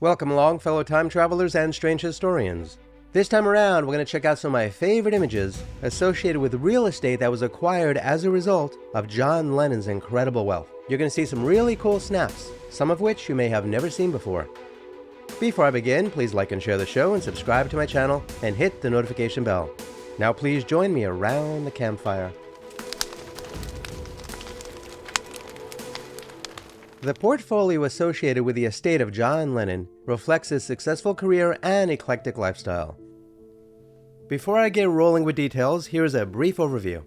Welcome along, fellow time travelers and strange historians. This time around, we're going to check out some of my favorite images associated with real estate that was acquired as a result of John Lennon's incredible wealth. You're going to see some really cool snaps, some of which you may have never seen before. Before I begin, please like and share the show and subscribe to my channel and hit the notification bell. Now please join me around the campfire. The portfolio associated with the estate of John Lennon reflects his successful career and eclectic lifestyle. Before I get rolling with details, here's a brief overview.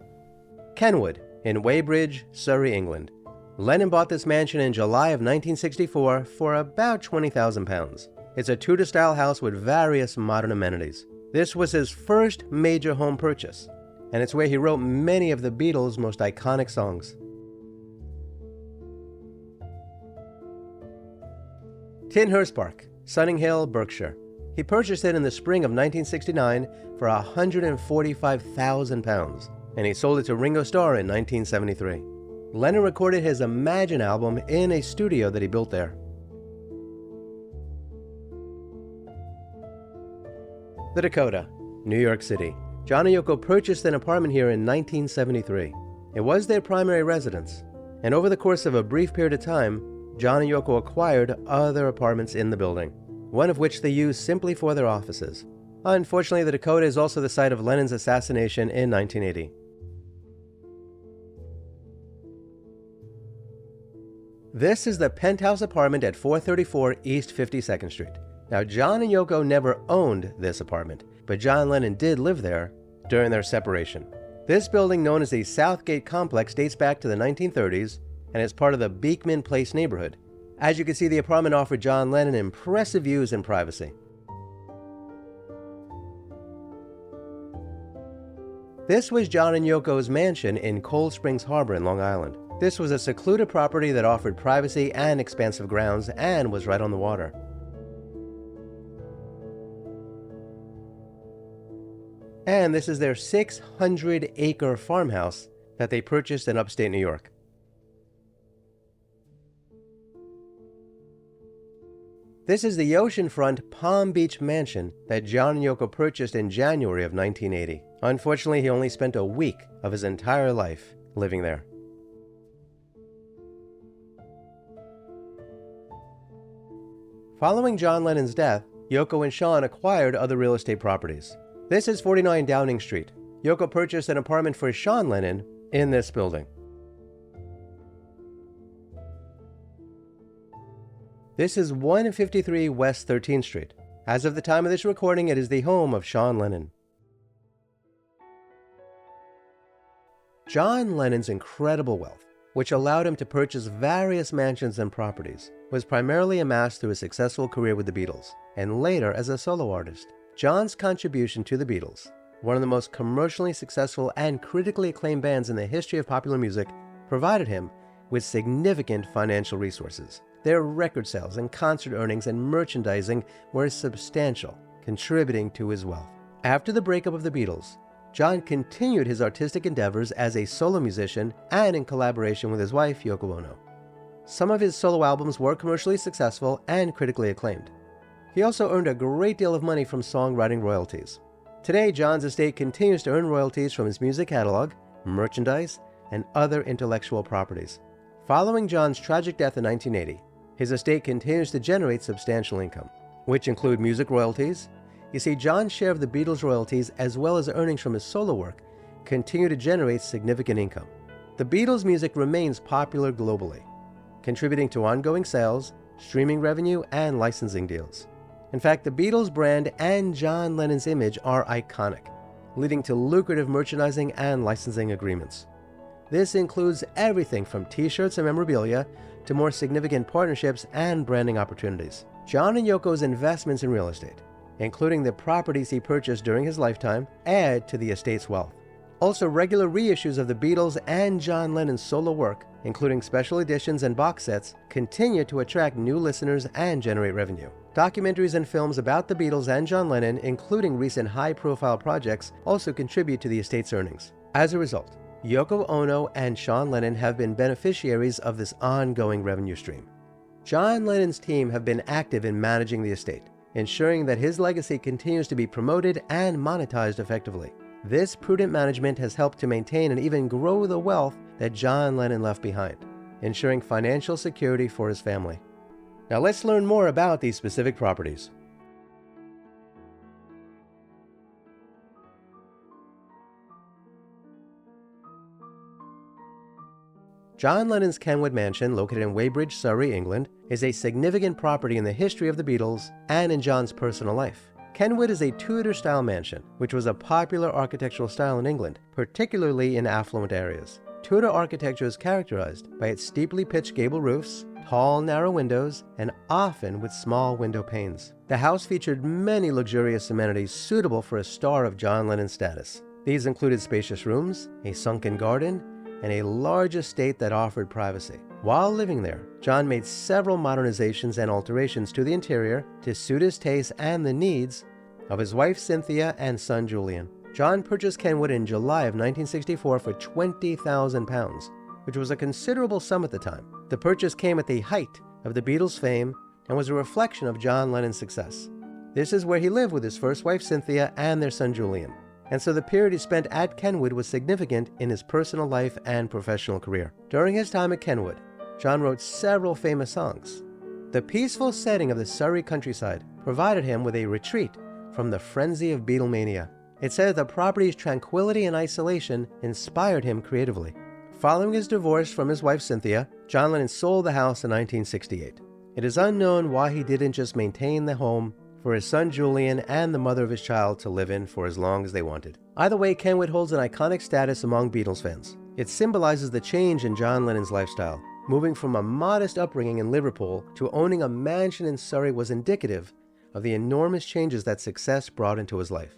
Kenwood, in Weybridge, Surrey, England. Lennon bought this mansion in July of 1964 for about £20,000. It's a Tudor-style house with various modern amenities. This was his first major home purchase, and it's where he wrote many of the Beatles' most iconic songs. Tittenhurst Park, Sunninghill, Berkshire. He purchased it in the spring of 1969 for £145,000, and he sold it to Ringo Starr in 1973. Lennon recorded his Imagine album in a studio that he built there. The Dakota, New York City. John and Yoko purchased an apartment here in 1973. It was their primary residence, and over the course of a brief period of time, John and Yoko acquired other apartments in the building, one of which they used simply for their offices. Unfortunately, the Dakota is also the site of Lennon's assassination in 1980. This is the penthouse apartment at 434 East 52nd Street. Now, John and Yoko never owned this apartment, but John Lennon did live there during their separation. This building, known as the Southgate complex, dates back to the 1930s and is part of the Beekman Place neighborhood. As you can see, the apartment offered John Lennon impressive views and privacy. This was John and Yoko's mansion in Cold Springs Harbor in Long Island. This was a secluded property that offered privacy and expansive grounds and was right on the water. And this is their 600-acre farmhouse that they purchased in upstate New York. This is the oceanfront Palm Beach mansion that John and Yoko purchased in January of 1980. Unfortunately, he only spent a week of his entire life living there. Following John Lennon's death, Yoko and Sean acquired other real estate properties. This is 49 Downing Street. Yoko purchased an apartment for Sean Lennon in this building. This is 153 West 13th Street. As of the time of this recording, it is the home of Sean Lennon. John Lennon's incredible wealth, which allowed him to purchase various mansions and properties, was primarily amassed through a successful career with the Beatles, and later as a solo artist. John's contribution to the Beatles, one of the most commercially successful and critically acclaimed bands in the history of popular music, provided him with significant financial resources. Their record sales and concert earnings and merchandising were substantial, contributing to his wealth. After the breakup of the Beatles, John continued his artistic endeavors as a solo musician and in collaboration with his wife, Yoko Ono. Some of his solo albums were commercially successful and critically acclaimed. He also earned a great deal of money from songwriting royalties. Today, John's estate continues to earn royalties from his music catalog, merchandise, and other intellectual properties. Following John's tragic death in 1980, his estate continues to generate substantial income, which include music royalties. You see, John's share of the Beatles' royalties, as well as earnings from his solo work, continue to generate significant income. The Beatles' music remains popular globally, contributing to ongoing sales, streaming revenue, and licensing deals. In fact, the Beatles brand and John Lennon's image are iconic, leading to lucrative merchandising and licensing agreements. This includes everything from t-shirts and memorabilia to more significant partnerships and branding opportunities. John and Yoko's investments in real estate, including the properties he purchased during his lifetime, add to the estate's wealth. Also, regular reissues of the Beatles and John Lennon's solo work, including special editions and box sets, continue to attract new listeners and generate revenue. Documentaries and films about the Beatles and John Lennon, including recent high-profile projects, also contribute to the estate's earnings. As a result, Yoko Ono and Sean Lennon have been beneficiaries of this ongoing revenue stream. John Lennon's team have been active in managing the estate, ensuring that his legacy continues to be promoted and monetized effectively. This prudent management has helped to maintain and even grow the wealth that John Lennon left behind, ensuring financial security for his family. Now let's learn more about these specific properties. John Lennon's Kenwood mansion, located in Weybridge, Surrey, England, is a significant property in the history of the Beatles and in John's personal life. Kenwood is a Tudor-style mansion, which was a popular architectural style in England, particularly in affluent areas. Tudor architecture is characterized by its steeply pitched gable roofs, tall, narrow windows, and often with small window panes. The house featured many luxurious amenities suitable for a star of John Lennon's status. These included spacious rooms, a sunken garden, and a large estate that offered privacy. While living there, John made several modernizations and alterations to the interior to suit his tastes and the needs of his wife Cynthia and son Julian. John purchased Kenwood in July of 1964 for £20,000, which was a considerable sum at the time. The purchase came at the height of the Beatles' fame and was a reflection of John Lennon's success. This is where he lived with his first wife Cynthia and their son Julian, and so the period he spent at Kenwood was significant in his personal life and professional career. During his time at Kenwood, John wrote several famous songs. The peaceful setting of the Surrey countryside provided him with a retreat from the frenzy of Beatlemania. It said that the property's tranquility and isolation inspired him creatively. Following his divorce from his wife Cynthia, John Lennon sold the house in 1968. It is unknown why he didn't just maintain the home for his son Julian and the mother of his child to live in for as long as they wanted. Either way, Kenwood holds an iconic status among Beatles fans. It symbolizes the change in John Lennon's lifestyle. Moving from a modest upbringing in Liverpool to owning a mansion in Surrey was indicative of the enormous changes that success brought into his life.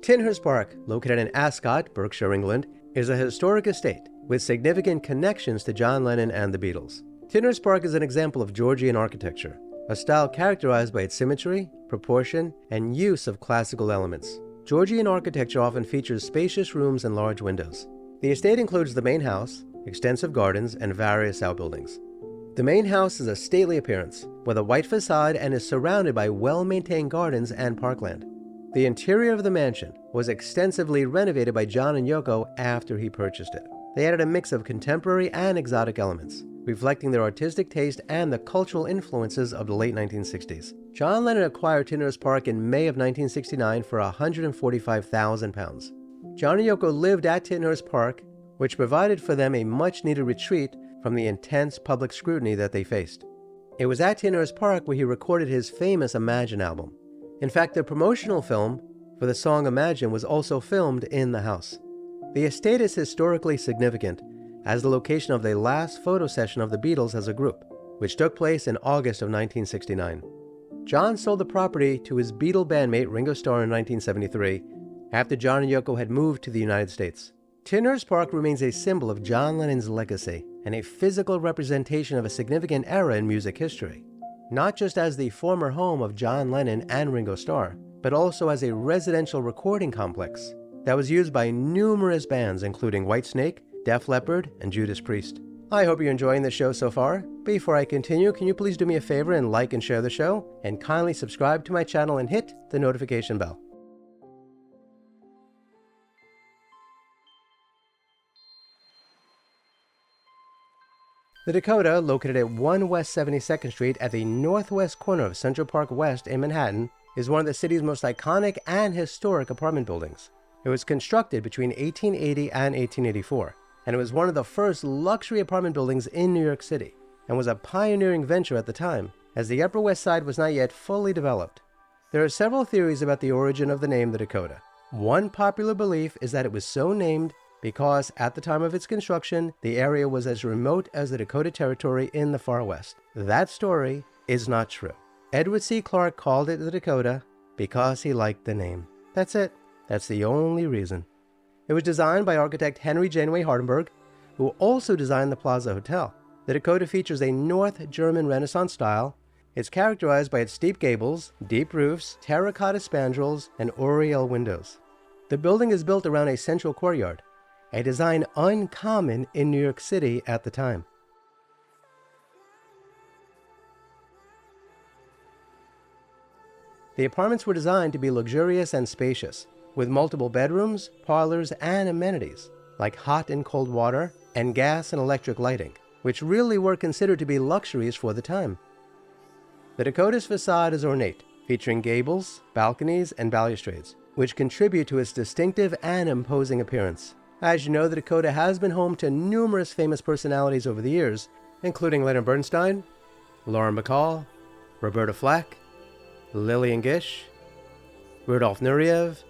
Tittenhurst Park, located in Ascot, Berkshire, England, is a historic estate with significant connections to John Lennon and the Beatles. Tittenhurst Park is an example of Georgian architecture, a style characterized by its symmetry, proportion, and use of classical elements. Georgian architecture often features spacious rooms and large windows. The estate includes the main house, extensive gardens, and various outbuildings. The main house is a stately appearance, with a white facade, and is surrounded by well-maintained gardens and parkland. The interior of the mansion was extensively renovated by John and Yoko after he purchased it. They added a mix of contemporary and exotic elements, reflecting their artistic taste and the cultural influences of the late 1960s. John Lennon acquired Tittenhurst Park in May of 1969 for £145,000. John and Yoko lived at Tittenhurst Park, which provided for them a much-needed retreat from the intense public scrutiny that they faced. It was at Tittenhurst Park where he recorded his famous Imagine album. In fact, the promotional film for the song Imagine was also filmed in the house. The estate is historically significant as the location of the last photo session of the Beatles as a group, which took place in August of 1969. John sold the property to his Beatle bandmate Ringo Starr in 1973 after John and Yoko had moved to the United States. Tittenhurst Park remains a symbol of John Lennon's legacy and a physical representation of a significant era in music history, not just as the former home of John Lennon and Ringo Starr, but also as a residential recording complex that was used by numerous bands including Whitesnake, Def Leppard, and Judas Priest. I hope you're enjoying the show so far. Before I continue, can you please do me a favor and like and share the show, and kindly subscribe to my channel and hit the notification bell. The Dakota, located at 1 West 72nd Street at the northwest corner of Central Park West in Manhattan, is one of the city's most iconic and historic apartment buildings. It was constructed between 1880 and 1884, and it was one of the first luxury apartment buildings in New York City, and was a pioneering venture at the time, as the Upper West Side was not yet fully developed. There are several theories about the origin of the name the Dakota. One popular belief is that it was so named because at the time of its construction, the area was as remote as the Dakota Territory in the far west. That story is not true. Edward C. Clarke called it the Dakota because he liked the name. That's it. That's the only reason. It was designed by architect Henry Janeway Hardenberg, who also designed the Plaza Hotel. The Dakota features a North German Renaissance style It's characterized by its steep gables, deep roofs, terracotta spandrels, and oriel windows. The building is built around a central courtyard, a design uncommon in New York City at the time. The apartments were designed to be luxurious and spacious, with multiple bedrooms, parlors, and amenities, like hot and cold water and gas and electric lighting, which really were considered to be luxuries for the time. The Dakota's facade is ornate, featuring gables, balconies, and balustrades, which contribute to its distinctive and imposing appearance. As you know, the Dakota has been home to numerous famous personalities over the years, including Leonard Bernstein, Lauren Bacall, Roberta Flack, Lillian Gish, Rudolf Nureyev,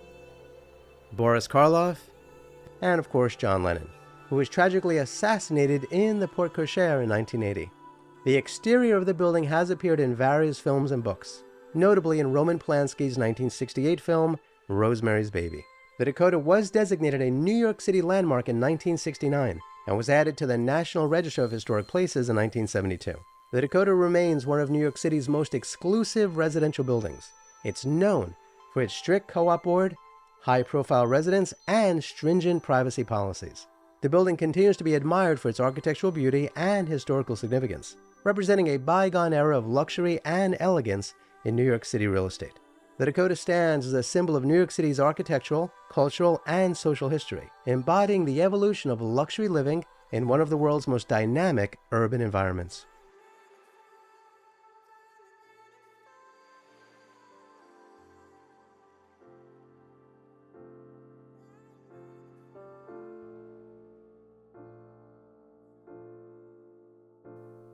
Boris Karloff, and of course John Lennon, who was tragically assassinated in the Porte Cochere in 1980. The exterior of the building has appeared in various films and books, notably in Roman Polanski's 1968 film, Rosemary's Baby. The Dakota was designated a New York City landmark in 1969 and was added to the National Register of Historic Places in 1972. The Dakota remains one of New York City's most exclusive residential buildings. It's known for its strict co-op board, high-profile residents, and stringent privacy policies. The building continues to be admired for its architectural beauty and historical significance, representing a bygone era of luxury and elegance in New York City real estate. The Dakota stands as a symbol of New York City's architectural, cultural, and social history, embodying the evolution of luxury living in one of the world's most dynamic urban environments.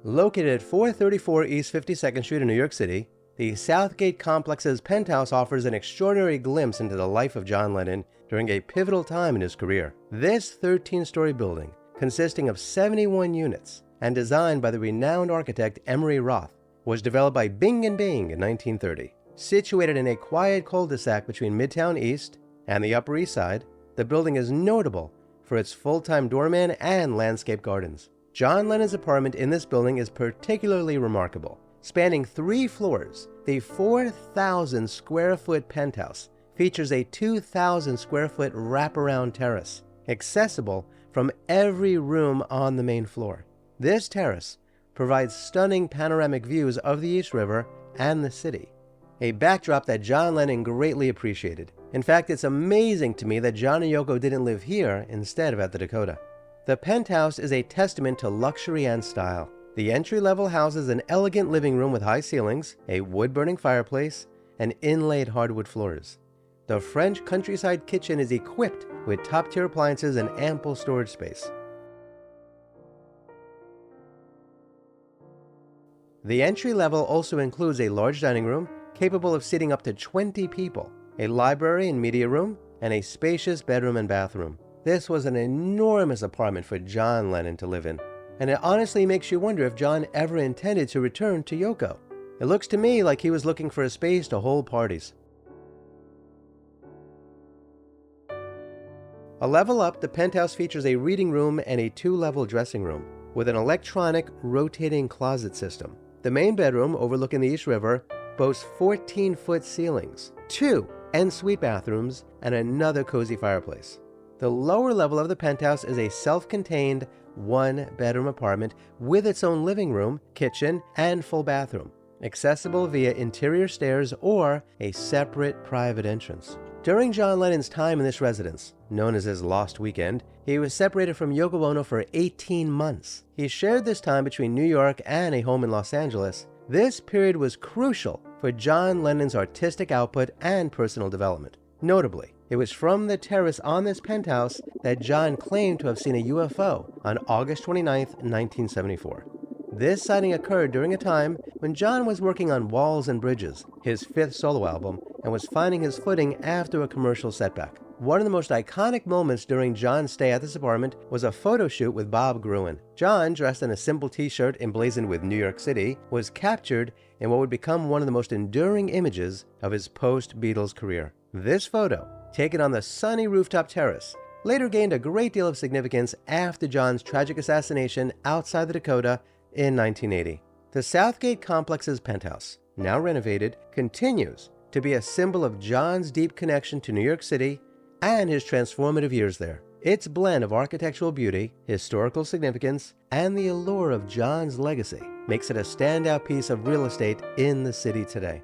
Located at 434 East 52nd Street in New York City, the Southgate complex's penthouse offers an extraordinary glimpse into the life of John Lennon during a pivotal time in his career. This 13-story building, consisting of 71 units and designed by the renowned architect Emery Roth, was developed by Bing & Bing in 1930. Situated in a quiet cul-de-sac between Midtown East and the Upper East Side, the building is notable for its full-time doorman and landscape gardens. John Lennon's apartment in this building is particularly remarkable. Spanning 3 floors, the 4,000 square foot penthouse features a 2,000 square foot wraparound terrace, accessible from every room on the main floor. This terrace provides stunning panoramic views of the East River and the city, a backdrop that John Lennon greatly appreciated. In fact, it's amazing to me that John and Yoko didn't live here instead of at the Dakota. The penthouse is a testament to luxury and style. The entry-level houses an elegant living room with high ceilings, a wood-burning fireplace, and inlaid hardwood floors. The French countryside kitchen is equipped with top-tier appliances and ample storage space. The entry level also includes a large dining room capable of seating up to 20 people, a library and media room, and a spacious bedroom and bathroom. This was an enormous apartment for John Lennon to live in, and it honestly makes you wonder if John ever intended to return to Yoko. It looks to me like he was looking for a space to hold parties. A level up, the penthouse features a reading room and a 2-level dressing room, with an electronic rotating closet system. The main bedroom, overlooking the East River, boasts 14-foot ceilings, 2 en-suite bathrooms, and another cozy fireplace. The lower level of the penthouse is a self-contained 1-bedroom apartment with its own living room, kitchen, and full bathroom, accessible via interior stairs or a separate private entrance. During John Lennon's time in this residence, known as his Lost Weekend, he was separated from Yoko Ono for 18 months. He shared this time between New York and a home in Los Angeles. This period was crucial for John Lennon's artistic output and personal development. Notably, it was from the terrace on this penthouse that John claimed to have seen a UFO on August 29, 1974. This sighting occurred during a time when John was working on Walls and Bridges, his 5th solo album, and was finding his footing after a commercial setback. One of the most iconic moments during John's stay at this apartment was a photo shoot with Bob Gruen. John, dressed in a simple t-shirt emblazoned with New York City, was captured in what would become one of the most enduring images of his post-Beatles career. This photo, taken on the sunny rooftop terrace, later gained a great deal of significance after John's tragic assassination outside the Dakota in 1980. The Southgate complex's penthouse, now renovated, continues to be a symbol of John's deep connection to New York City and his transformative years there. Its blend of architectural beauty, historical significance, and the allure of John's legacy makes it a standout piece of real estate in the city today.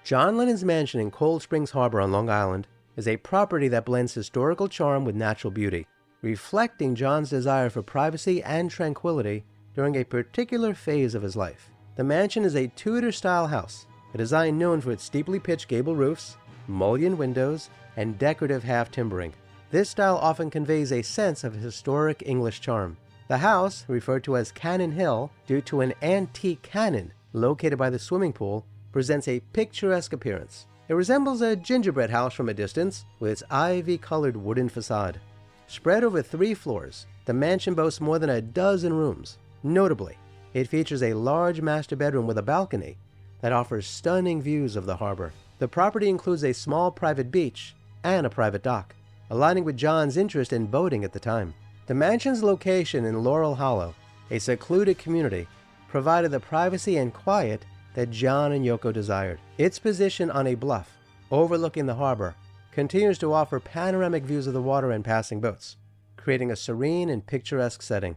John Lennon's mansion in Cold Springs Harbor on Long Island is a property that blends historical charm with natural beauty, reflecting John's desire for privacy and tranquility during a particular phase of his life. The mansion is a Tudor-style house, a design known for its steeply pitched gable roofs, mullioned windows, and decorative half-timbering. This style often conveys a sense of historic English charm. The house, referred to as Cannon Hill due to an antique cannon located by the swimming pool, presents a picturesque appearance. It resembles a gingerbread house from a distance with its ivy-colored wooden facade. Spread over 3 floors, the mansion boasts more than a dozen rooms. Notably, it features a large master bedroom with a balcony that offers stunning views of the harbor. The property includes a small private beach and a private dock, aligning with John's interest in boating at the time. The mansion's location in Laurel Hollow, a secluded community, provided the privacy and quiet that John and Yoko desired. Its position on a bluff overlooking the harbor continues to offer panoramic views of the water and passing boats, creating a serene and picturesque setting.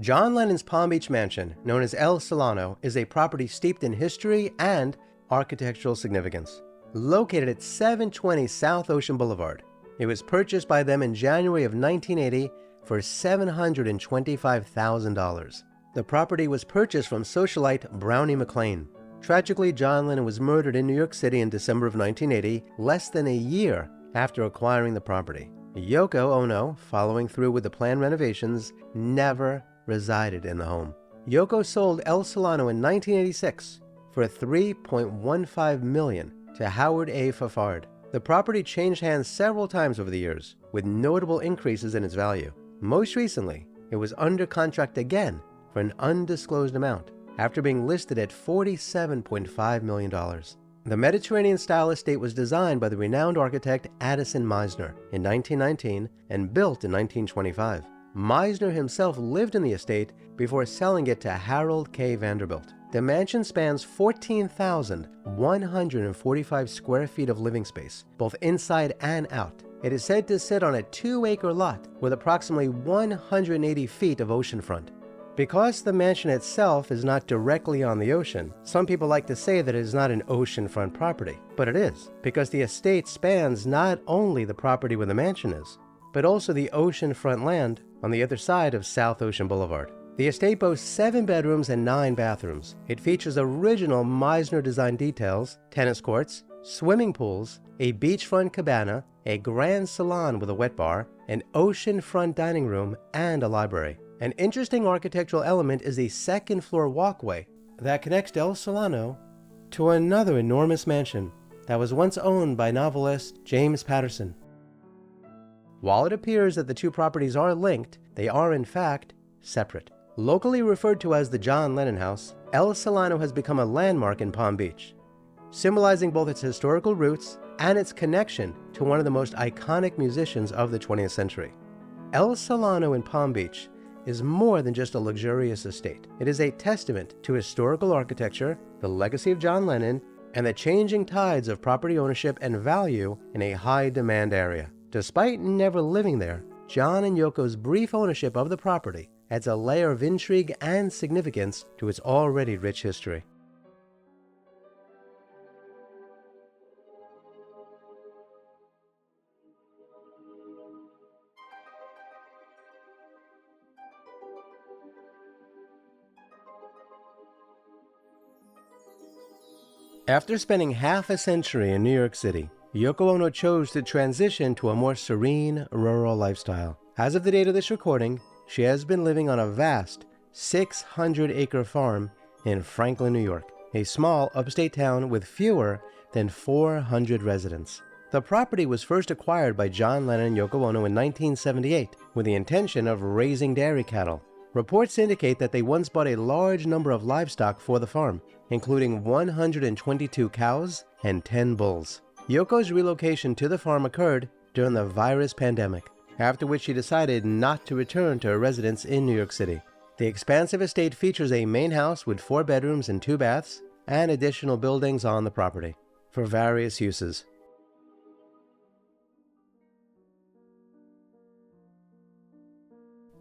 John Lennon's Palm Beach mansion, known as El Solano, is a property steeped in history and architectural significance. Located at 720 South Ocean Boulevard, it was purchased by them in January of 1980 for $725,000. The property was purchased from socialite Brownie McLean. Tragically, John Lennon was murdered in New York City in December of 1980, less than a year after acquiring the property. Yoko Ono, following through with the planned renovations, never resided in the home. Yoko sold El Solano in 1986 for $3.15 million to Howard A. Fafard. The property changed hands several times over the years, with notable increases in its value. Most recently, it was under contract again for an undisclosed amount, after being listed at $47.5 million. The Mediterranean-style estate was designed by the renowned architect Addison Meisner in 1919 and built in 1925. Meisner himself lived in the estate before selling it to Harold K. Vanderbilt. The mansion spans 14,145 square feet of living space, both inside and out. It is said to sit on a 2-acre lot with approximately 180 feet of oceanfront. Because the mansion itself is not directly on the ocean, some people like to say that it is not an oceanfront property, but it is, because the estate spans not only the property where the mansion is, but also the oceanfront land on the other side of South Ocean Boulevard. The estate boasts 7 bedrooms and 9 bathrooms. It features original Meisner design details, tennis courts, swimming pools, a beachfront cabana, a grand salon with a wet bar, an oceanfront dining room, and a library. An interesting architectural element is the second-floor walkway that connects El Solano to another enormous mansion that was once owned by novelist James Patterson. While it appears that the two properties are linked, they are in fact separate. Locally referred to as the John Lennon House, El Solano has become a landmark in Palm Beach, symbolizing both its historical roots and its connection to one of the most iconic musicians of the 20th century. El Solano in Palm Beach is more than just a luxurious estate. It is a testament to historical architecture, the legacy of John Lennon, and the changing tides of property ownership and value in a high-demand area. Despite never living there, John and Yoko's brief ownership of the property adds a layer of intrigue and significance to its already rich history. After spending half a century in New York City, Yoko Ono chose to transition to a more serene, rural lifestyle. As of the date of this recording, she has been living on a vast 600-acre farm in Franklin, New York, a small upstate town with fewer than 400 residents. The property was first acquired by John Lennon and Yoko Ono in 1978 with the intention of raising dairy cattle. Reports indicate that they once bought a large number of livestock for the farm, including 122 cows and 10 bulls. Yoko's relocation to the farm occurred during the virus pandemic, after which she decided not to return to her residence in New York City. The expansive estate features a main house with 4 bedrooms and 2 baths, and additional buildings on the property for various uses.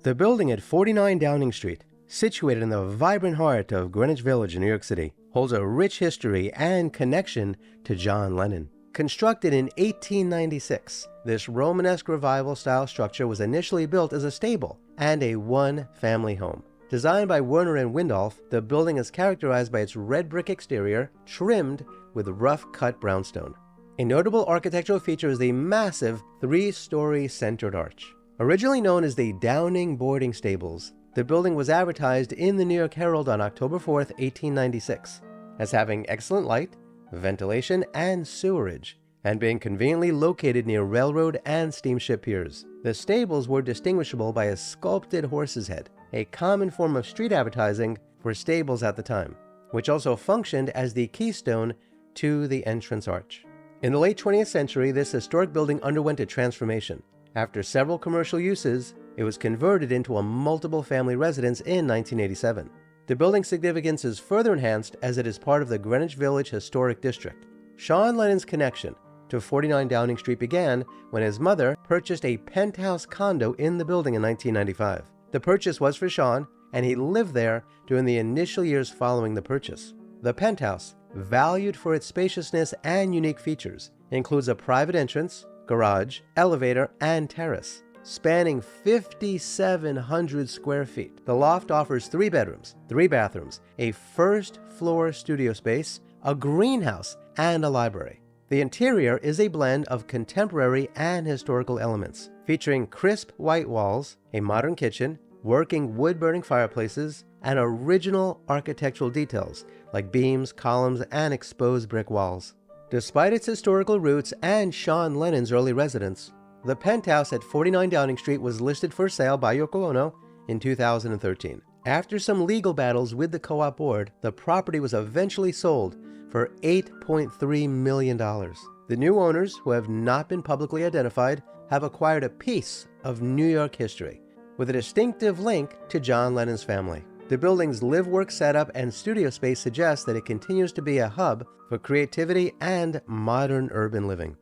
The building at 49 Downing Street, situated in the vibrant heart of Greenwich Village in New York City, holds a rich history and connection to John Lennon. Constructed in 1896, this Romanesque revival-style structure was initially built as a stable and a one-family home. Designed by Werner and Windolf, the building is characterized by its red brick exterior, trimmed with rough-cut brownstone. A notable architectural feature is the massive 3-story centered arch. Originally known as the Downing Boarding Stables, the building was advertised in the New York Herald on October 4, 1896, as having excellent light, ventilation, and sewerage, and being conveniently located near railroad and steamship piers. The stables were distinguishable by a sculpted horse's head, a common form of street advertising for stables at the time, which also functioned as the keystone to the entrance arch. In the late 20th century, this historic building underwent a transformation. After several commercial uses, it was converted into a multiple family residence in 1987. The building's significance is further enhanced as it is part of the Greenwich Village Historic District. Sean Lennon's connection to 49 Downing Street began when his mother purchased a penthouse condo in the building in 1995. The purchase was for Sean, and he lived there during the initial years following the purchase. The penthouse, valued for its spaciousness and unique features, includes a private entrance, garage, elevator, and terrace. Spanning 5,700 square feet, the loft offers 3 bedrooms, 3 bathrooms, a first-floor studio space, a greenhouse, and a library. The interior is a blend of contemporary and historical elements, featuring crisp white walls, a modern kitchen, working wood-burning fireplaces, and original architectural details like beams, columns, and exposed brick walls. Despite its historical roots and Sean Lennon's early residence, the penthouse at 49 Downing Street was listed for sale by Yoko Ono in 2013. After some legal battles with the co-op board, the property was eventually sold for $8.3 million. The new owners, who have not been publicly identified, have acquired a piece of New York history, with a distinctive link to John Lennon's family. The building's live-work setup and studio space suggests that it continues to be a hub for creativity and modern urban living.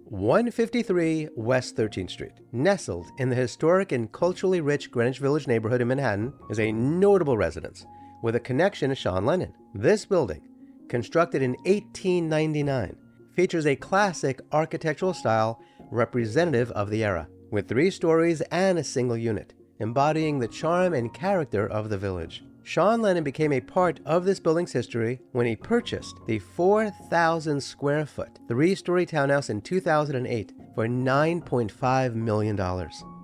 153 West 13th Street, nestled in the historic and culturally rich Greenwich Village neighborhood in Manhattan, is a notable residence with a connection to Sean Lennon. This building, constructed in 1899, features a classic architectural style representative of the era, with 3 stories and a single unit, embodying the charm and character of the village. Sean Lennon became a part of this building's history when he purchased the 4,000 square foot, 3-story townhouse in 2008 for $9.5 million.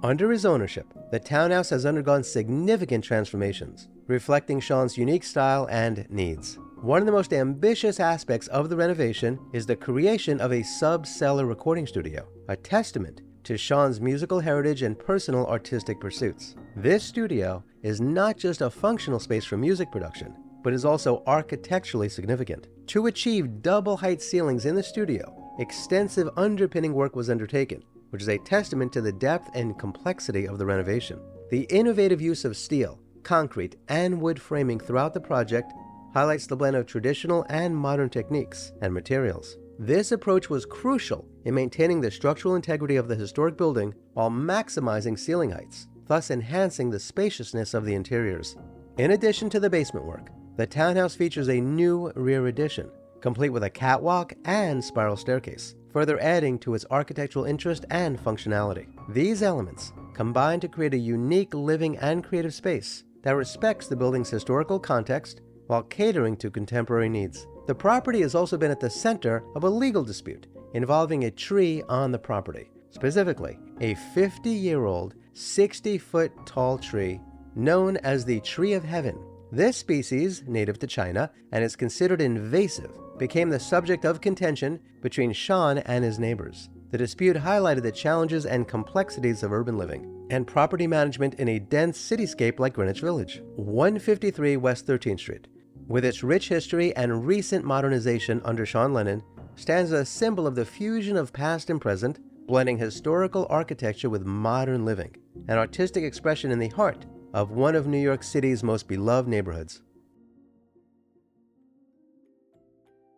Under his ownership, the townhouse has undergone significant transformations, reflecting Sean's unique style and needs. One of the most ambitious aspects of the renovation is the creation of a sub-cellar recording studio, a testament to Sean's musical heritage and personal artistic pursuits. This studio is not just a functional space for music production, but is also architecturally significant. To achieve double-height ceilings in the studio, extensive underpinning work was undertaken, which is a testament to the depth and complexity of the renovation. The innovative use of steel, concrete, and wood framing throughout the project highlights the blend of traditional and modern techniques and materials. This approach was crucial in maintaining the structural integrity of the historic building while maximizing ceiling heights, thus enhancing the spaciousness of the interiors. In addition to the basement work, the townhouse features a new rear addition, complete with a catwalk and spiral staircase, further adding to its architectural interest and functionality. These elements combine to create a unique living and creative space that respects the building's historical context while catering to contemporary needs. The property has also been at the center of a legal dispute involving a tree on the property, specifically a 50-year-old, 60-foot tall tree known as the Tree of Heaven, This species, native to China and is considered invasive, became the subject of contention between Sean and his neighbors. The dispute highlighted the challenges and complexities of urban living and property management in a dense cityscape like Greenwich Village. 153 West 13th Street, with its rich history and recent modernization under Sean Lennon, stands as a symbol of the fusion of past and present, blending historical architecture with modern living, an artistic expression in the heart of one of New York City's most beloved neighborhoods.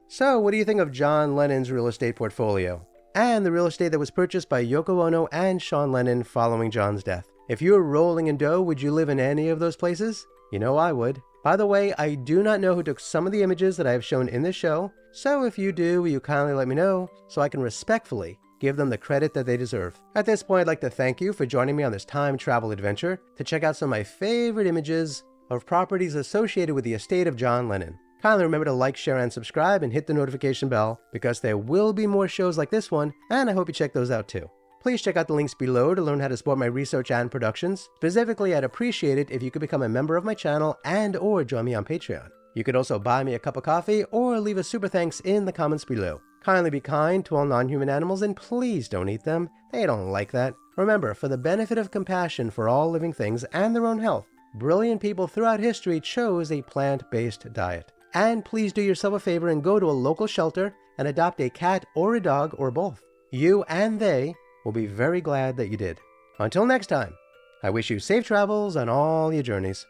So, what do you think of John Lennon's real estate portfolio and the real estate that was purchased by Yoko Ono and Sean Lennon following John's death? If you were rolling in dough, would you live in any of those places? You know I would. By the way, I do not know who took some of the images that I have shown in this show, so if you do, will you kindly let me know so I can respectfully give them the credit that they deserve. At this point, I'd like to thank you for joining me on this time travel adventure to check out some of my favorite images of properties associated with the estate of John Lennon. Kindly remember to like, share, and subscribe, and hit the notification bell because there will be more shows like this one, and I hope you check those out too. Please check out the links below to learn how to support my research and productions. Specifically, I'd appreciate it if you could become a member of my channel and/or join me on Patreon. You could also buy me a cup of coffee or leave a super thanks in the comments below. Kindly be kind to all non-human animals and please don't eat them. They don't like that. Remember, for the benefit of compassion for all living things and their own health, brilliant people throughout history chose a plant-based diet. And please do yourself a favor and go to a local shelter and adopt a cat or a dog or both. You and they will be very glad that you did. Until next time, I wish you safe travels on all your journeys.